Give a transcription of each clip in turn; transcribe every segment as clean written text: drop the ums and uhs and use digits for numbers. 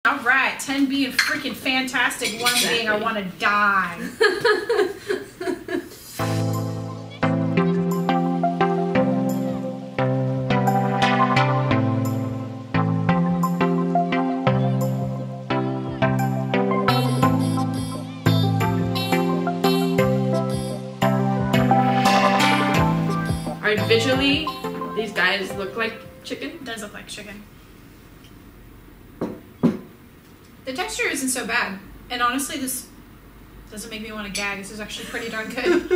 All right, 10 being freaking fantastic, 1 being I want to die. Alright, visually, these guys look like chicken. It does look like chicken. The texture isn't so bad. And honestly, this doesn't make me want to gag. This is actually pretty darn good.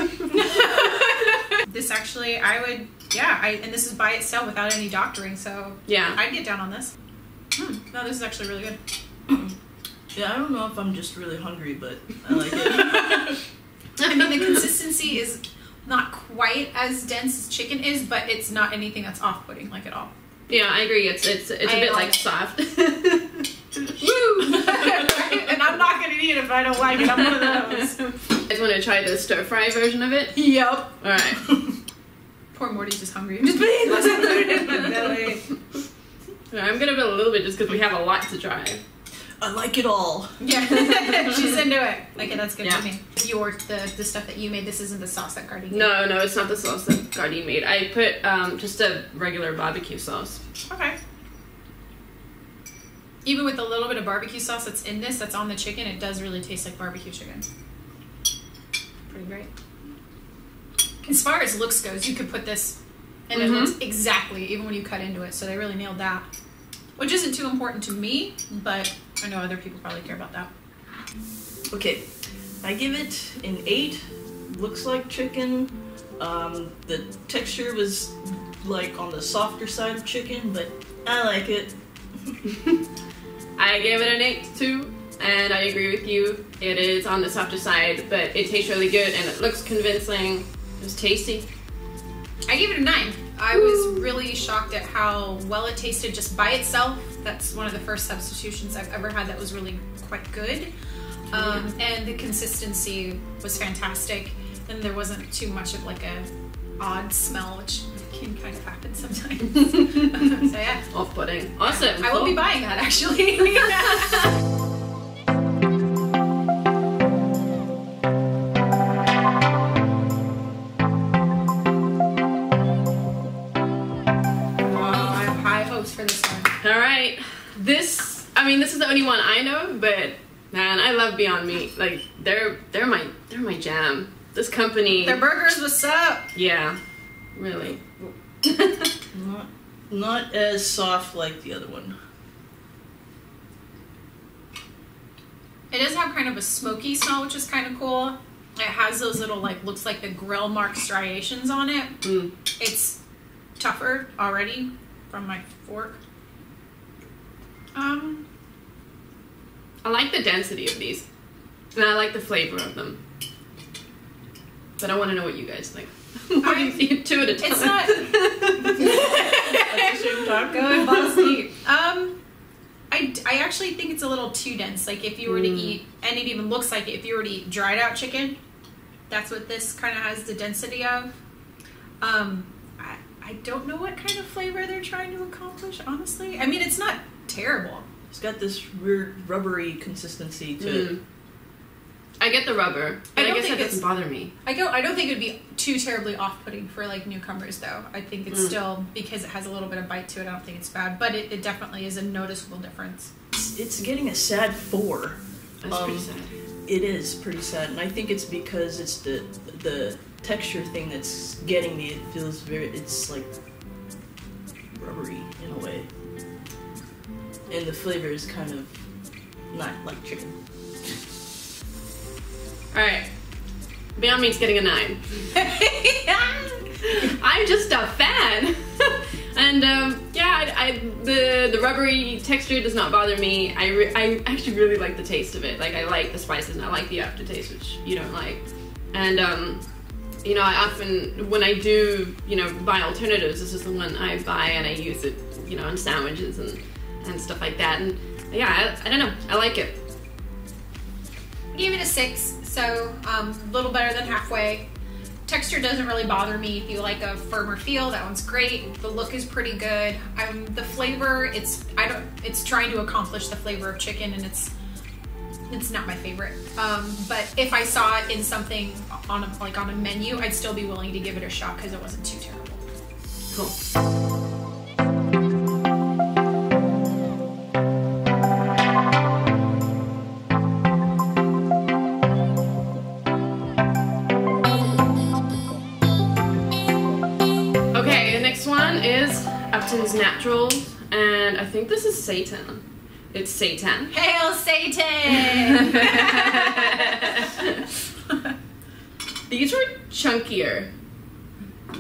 This actually, I would, yeah, and this is by itself without any doctoring, so yeah, I'd get down on this. No, this is actually really good. Yeah, I don't know if I'm just really hungry, but I like it. I mean, the consistency is not quite as dense as chicken is, but it's not anything that's off-putting, like, at all. Yeah, I agree. It's a bit like soft. Woo! And I'm not gonna eat it if I don't like it. I'm one of those. You guys want to try the stir-fry version of it? Yep. Alright. Poor Morty's just hungry. I'm just putting this in my belly. I'm gonna put a little bit just because we have a lot to try. I like it all. Yeah, she's into it. Okay, that's good for me. The stuff that you made, this isn't the sauce that Gardein made. No, it's not the sauce that Gardein made. I put just a regular barbecue sauce. Okay. Even with a little bit of barbecue sauce that's in this, that's on the chicken, it does really taste like barbecue chicken. Pretty great. As far as looks goes, you could put this and it looks exactly, even when you cut into it, so they really nailed that. Which isn't too important to me, but I know other people probably care about that. Okay, I give it an 8. Looks like chicken. The texture was like on the softer side of chicken, but I like it. I gave it an 8 too, and I agree with you. It is on the softer side, but it tastes really good and it looks convincing. It was tasty. I gave it a 9. I was really shocked at how well it tasted just by itself. That's one of the first substitutions I've ever had that was really quite good. And the consistency was fantastic. And there wasn't too much of like a odd smell, which can kind of happen sometimes. So yeah. Off-putting. Awesome. I will be buying that actually. For this one. All right, this is the only one I know, but man, I love Beyond Meat. Like they're my jam. This company. Their burgers, what's up? Yeah, really. Not as soft like the other one. It does have kind of a smoky smell, which is kind of cool. It has those little looks like the grill mark striations on it. It's tougher already from my fork. I like the density of these, and I like the flavor of them. But I want to know what you guys think. What do you think? 2 at a time. It's not. At the same time. Go and balls deep. I actually think it's a little too dense. Like if you were to eat, and it even looks like it, if you were to eat dried out chicken, that's what this kind of has the density of. I don't know what kind of flavor they're trying to accomplish, honestly. I mean, it's not terrible. It's got this weird rubbery consistency to it. I get the rubber, but I guess that doesn't bother me. I don't think it would be too terribly off-putting for like newcomers, though. I think it's still, because it has a little bit of bite to it, I don't think it's bad. But it definitely is a noticeable difference. It's getting a sad 4. That's pretty sad. It is pretty sad, and I think it's because it's the texture thing that's getting me. It feels it's like rubbery in a way, and the flavor is kind of not like chicken. All right, Beyond Meat's getting a 9. I'm just a fan. And the rubbery texture does not bother me. I actually really like the taste of it. Like I like the spices and I like the aftertaste, which you don't like. And you know, I often, when I do, you know, buy alternatives, this is the one I buy and I use it, you know, in sandwiches and stuff like that. And yeah, I don't know, I like it. I gave it a 6, so a little better than halfway. Texture doesn't really bother me. If you like a firmer feel, that one's great. The look is pretty good. The flavor, it's trying to accomplish the flavor of chicken, and it's not my favorite. But if I saw it in something on a menu, I'd still be willing to give it a shot because it wasn't too terrible. Cool. Okay, the next one is Upton's Naturals, and I think this is Seitan. It's Seitan. Hail Satan! These were chunkier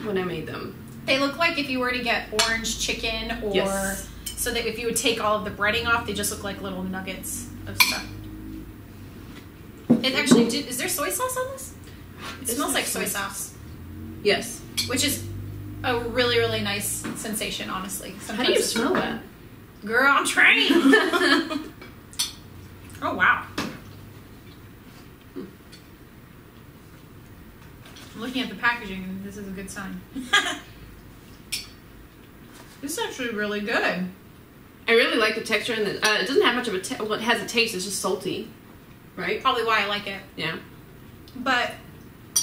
when I made them. They look like if you were to get orange chicken, or Yes. so that if you would take all of the breading off, they just look like little nuggets of stuff. It actually, is there soy sauce on this? It Is smells there like soy soy sauce, Yes. which is a really, really nice sensation, honestly. How do you smell that? Girl, I'm trained! Oh, wow. I'm looking at the packaging, and this is a good sign. This is actually really good. I really like the texture, and it doesn't have much of a well, it has a taste. It's just salty, right? Probably why I like it. Yeah. But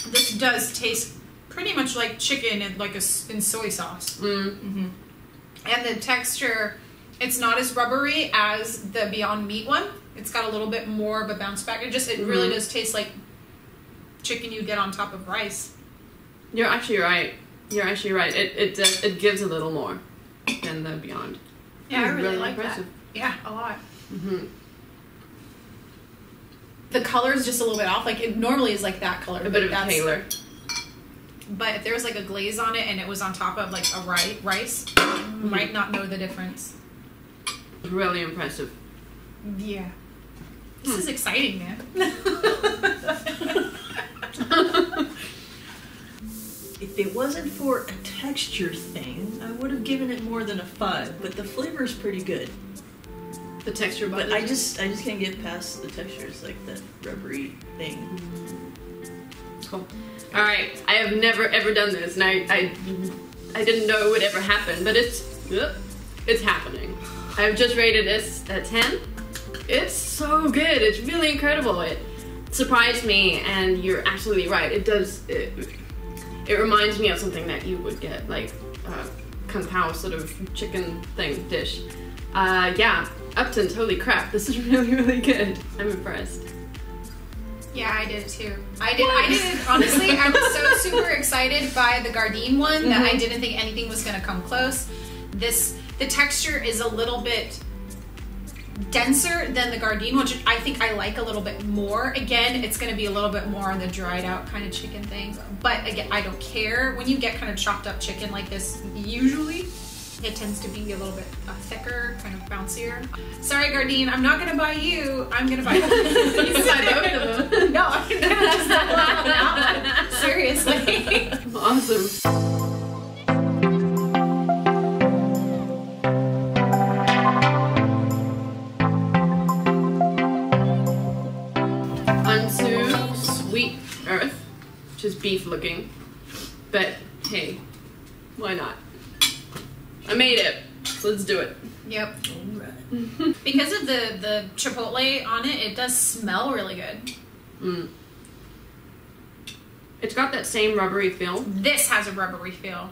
this does taste pretty much like chicken in in soy sauce. Mm. And the texture, it's not as rubbery as the Beyond Meat one. It's got a little bit more of a bounce back. It really does taste like chicken you get on top of rice. You're actually right. It gives a little more than the Beyond. Yeah, I really like impressive. that. Yeah, a lot. Mm-hmm. The color is just a little bit off. Like, it normally is like that color. A bit of a paler. But if there was like a glaze on it and it was on top of like a rice, you might not know the difference. Really impressive. Yeah. This is exciting, man. If it wasn't for a texture thing, I would have given it more than a 5. But the flavor is pretty good. The texture, But I just can't get past the textures, like that rubbery thing. Cool. All right, I have never ever done this, and I didn't know it would ever happen, but it's happening. I've just rated this a 10. It's so good. It's really incredible. It surprised me, and you're absolutely right. It does. It reminds me of something that you would get, like kung pao sort of chicken thing dish. Yeah, Upton's. Holy crap! This is really, really good. I'm impressed. Yeah, I did it too. I did. Honestly, I was so super excited by the Gardein one that I didn't think anything was going to come close. The texture is a little bit denser than the Gardein, which I think I like a little bit more. Again, it's going to be a little bit more on the dried out kind of chicken thing. But again, I don't care. When you get kind of chopped up chicken like this, usually it tends to be a little bit thicker, kind of bouncier. Sorry, Gardein, I'm not going to buy you. I'm going to buy you. You can buy both of them. No, I'm going to just double up on that one. Seriously. Awesome. Onto Sweet Earth, which is beef looking, but hey, why not? I made it, so let's do it. Yep. Because of the chipotle on it, it does smell really good. It's got that same rubbery feel. This has a rubbery feel.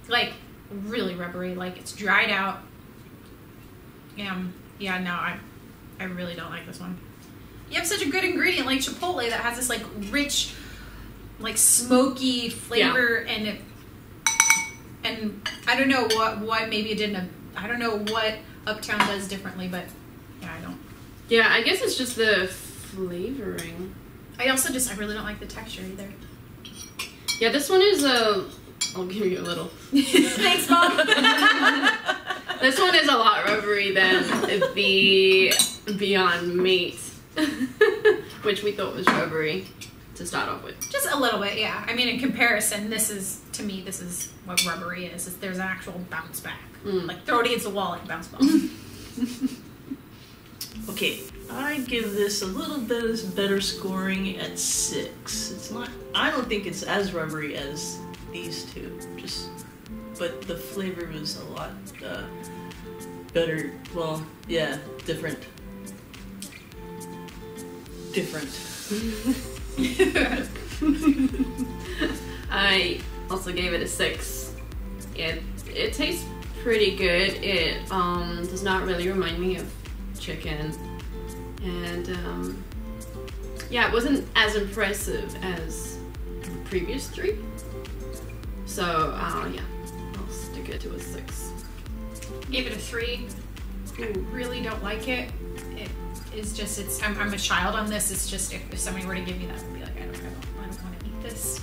Like, really rubbery. Like, it's dried out. Yeah, no, I really don't like this one. You have such a good ingredient like Chipotle that has this, like, rich, like, smoky flavor, and I don't know what maybe it didn't. I don't know what Uptown does differently, but yeah, I don't. Yeah, I guess it's just the flavoring. I really don't like the texture either. Yeah, this one is I'll give you a little. Thanks, Mom. This one is a lot rubbery than the Beyond Meat, which we thought was rubbery to start off with. Just a little bit, yeah. I mean, in comparison, this is what rubbery is. There's an actual bounce back. Like, throw it against the wall and bounce ball. Okay, I give this a little bit better scoring at 6. It's not. I don't think it's as rubbery as these two. But the flavor was a lot better. Well, yeah, different. I also gave it a 6. It tastes pretty good. It does not really remind me of chicken, and yeah, it wasn't as impressive as the previous 3. So yeah, I'll stick it to a 6. Gave it a 3. I really don't like it. It is just I'm a child on this. It's just if somebody were to give me that, I'd be like, I don't want to eat this.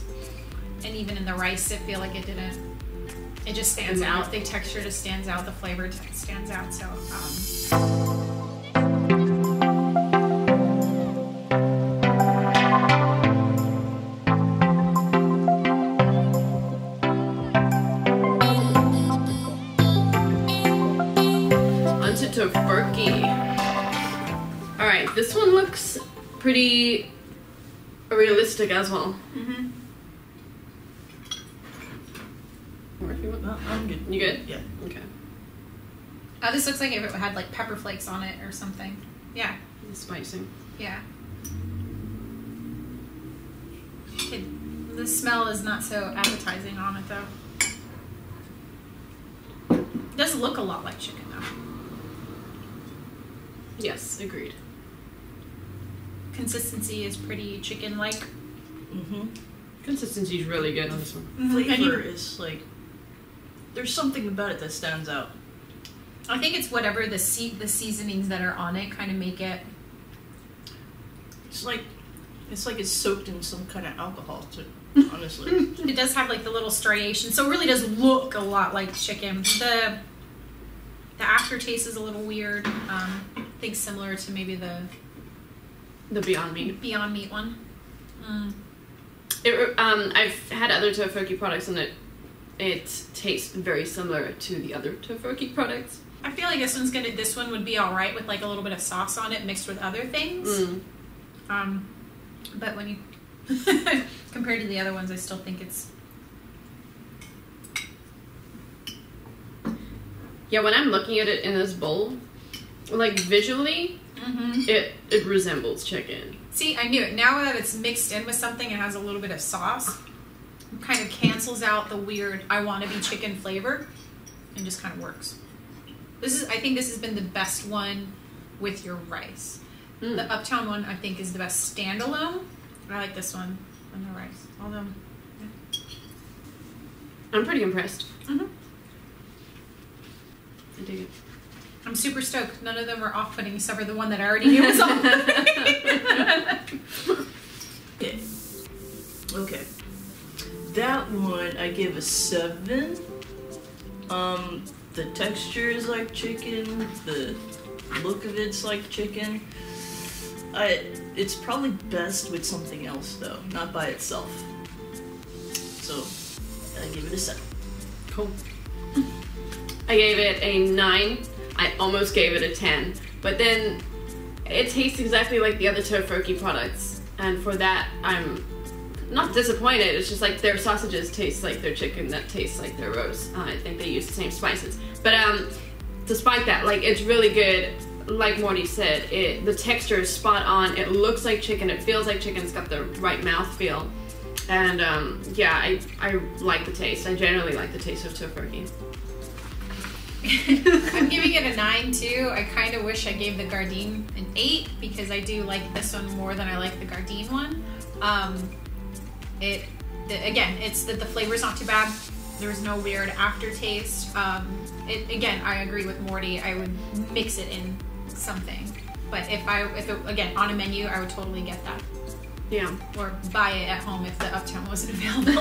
And even in the rice, I feel like it didn't. It just stands out. The texture just stands out. The flavor stands out. So. Onto Tofurkey. All right, this one looks pretty realistic as well. Mm-hmm. Well, I'm good. You good? Yeah. Okay. Oh, this looks like if it had like pepper flakes on it or something. Yeah. It's spicy. Yeah. The smell is not so appetizing on it though. It does look a lot like chicken though. Yes, agreed. Consistency is pretty chicken-like. Mm-hmm. Consistency is really good on this one. Flavor is like, there's something about it that stands out. I think it's whatever the seasonings that are on it kind of make it. It's like it's soaked in some kind of alcohol, honestly. It does have like the little striation, so it really does look a lot like chicken. The aftertaste is a little weird. I think similar to maybe the Beyond Meat. Beyond Meat one. I've had other Tofurkey products, and it tastes very similar to the other Tofurkey products. I feel like this one would be all right with like a little bit of sauce on it mixed with other things. But when you compared to the other ones, I still think it's. Yeah, when I'm looking at it in this bowl, like visually, it resembles chicken. See, I knew it. Now that it's mixed in with something and has a little bit of sauce, it kind of cancels out the weird I want to be chicken flavor and just kind of works. I think this has been the best one with your rice. The Uptown one I think is the best standalone. I like this one on the rice. Although, yeah. I'm pretty impressed. Mm-hmm. I dig it. I'm super stoked. None of them are off-putting except for the one that I already knew was off-putting. Yeah. Okay. That one I give a 7. The texture is like chicken. The look of it's like chicken. It's probably best with something else though, not by itself. So I give it a 7. Cool. I gave it a 9. I almost gave it a 10, but then it tastes exactly like the other Tofurkey products, and for that I'm not disappointed. It's just like their sausages taste like their chicken that tastes like their roast. I think they use the same spices, but despite that, like it's really good. Like Morty said, the texture is spot on. It looks like chicken. It feels like chicken. It's got the right mouthfeel, and yeah, I like the taste. I generally like the taste of Tofurkey. I'm giving it a 9 too. I kind of wish I gave the Gardein an 8 because I do like this one more than I like the Gardein one. It's that the flavor's not too bad. There's no weird aftertaste. Again, I agree with Morty. I would mix it in something, but if it again on a menu, I would totally get that. Yeah. Or buy it at home if the Uptown wasn't available.